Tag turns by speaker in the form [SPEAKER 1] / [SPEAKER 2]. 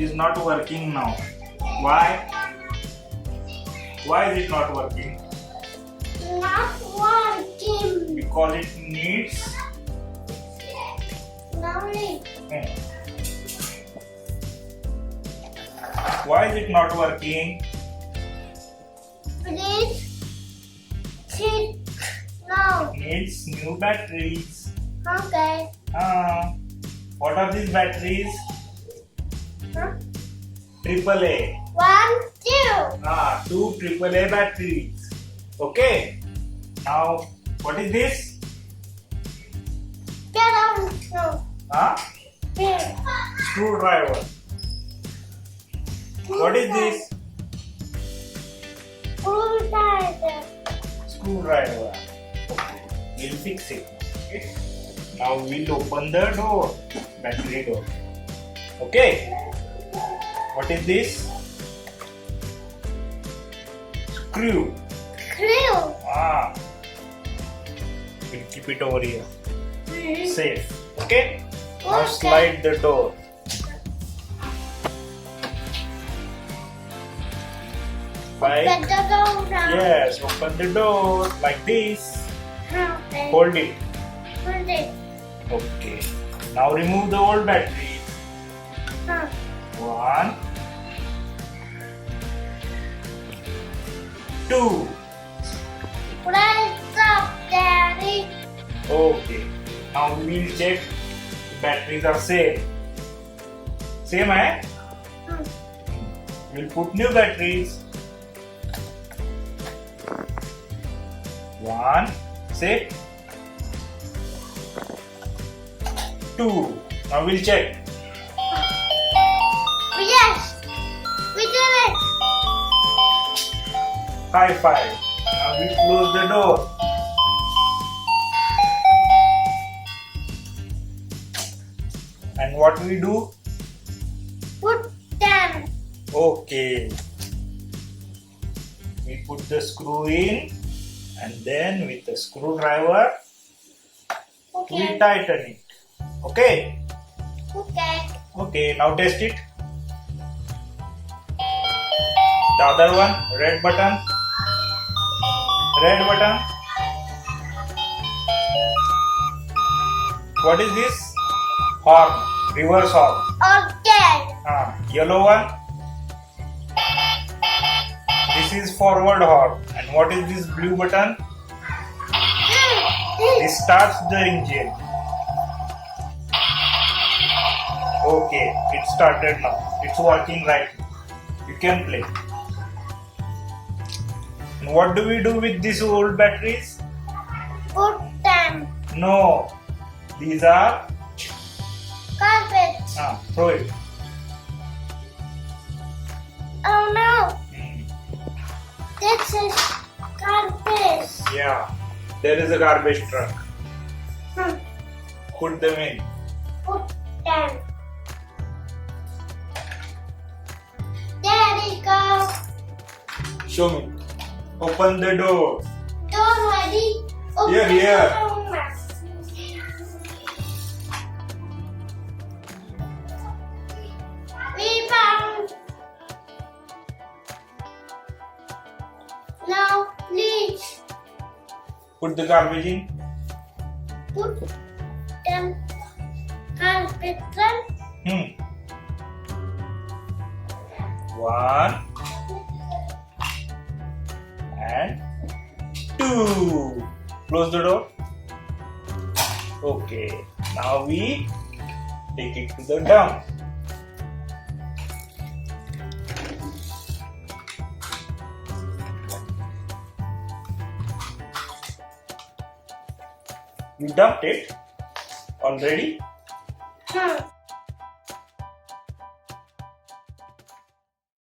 [SPEAKER 1] is not working now. Why? Why is it not working?
[SPEAKER 2] Not working.
[SPEAKER 1] Because it needs.
[SPEAKER 2] Lonely.
[SPEAKER 1] Why is it not working?
[SPEAKER 2] Please sit now.
[SPEAKER 1] Needs new batteries.
[SPEAKER 2] Okay.
[SPEAKER 1] What are these batteries?
[SPEAKER 2] Huh?
[SPEAKER 1] AAA.
[SPEAKER 2] 1, 2.
[SPEAKER 1] Two AAA batteries. Okay. Now, what is this?
[SPEAKER 2] Get on. No. Here.
[SPEAKER 1] Screwdriver. What is this?
[SPEAKER 2] Screwdriver.
[SPEAKER 1] Screwdriver. Okay. We'll fix it. Okay. Now we'll open the door. Battery door. Okay. What is this? Screw.
[SPEAKER 2] Screw.
[SPEAKER 1] We'll keep it over here.
[SPEAKER 2] Mhm.
[SPEAKER 1] Safe. Okay. Now
[SPEAKER 2] Okay.
[SPEAKER 1] slide the door. Like,
[SPEAKER 2] Open the door now.
[SPEAKER 1] yes, open the door like this.
[SPEAKER 2] Okay.
[SPEAKER 1] Hold it.
[SPEAKER 2] Hold it.
[SPEAKER 1] Okay. Now remove the old battery.
[SPEAKER 2] Huh.
[SPEAKER 1] 1, 2.
[SPEAKER 2] Press up, Daddy.
[SPEAKER 1] Okay. Now we'll check the batteries are same. Same, eh?
[SPEAKER 2] Hmm.
[SPEAKER 1] We'll put new batteries. 1, say 2. Now we'll check.
[SPEAKER 2] Yes. We did it.
[SPEAKER 1] High five. Now we close the door. And what we do?
[SPEAKER 2] Put them.
[SPEAKER 1] Okay. We put the screw in and then with the screwdriver we
[SPEAKER 2] Okay.
[SPEAKER 1] tighten it. Okay?
[SPEAKER 2] Okay.
[SPEAKER 1] Okay, now test it. The other one, red button. Red button. What is this? Horn, reverse horn.
[SPEAKER 2] Okay.
[SPEAKER 1] Yellow one. This is forward horn. And what is this blue button? This starts the engine. Okay, it started now. It's working right now. You can play. And what do we do with these old batteries?
[SPEAKER 2] Put them.
[SPEAKER 1] No, these are
[SPEAKER 2] Carpet.
[SPEAKER 1] throw it.
[SPEAKER 2] Oh no.
[SPEAKER 1] Hmm.
[SPEAKER 2] This is carpet.
[SPEAKER 1] Yeah, there is a garbage truck.
[SPEAKER 2] Hmm.
[SPEAKER 1] Put them in.
[SPEAKER 2] Put them. There you go.
[SPEAKER 1] Show me. Open the door.
[SPEAKER 2] Door ready. Open
[SPEAKER 1] Here, here.
[SPEAKER 2] the door. We found. Now please
[SPEAKER 1] Put the garbage in.
[SPEAKER 2] put them carpet.
[SPEAKER 1] 1 and 2. Close the door. Okay. Now we take it to the dump. You dumped it already?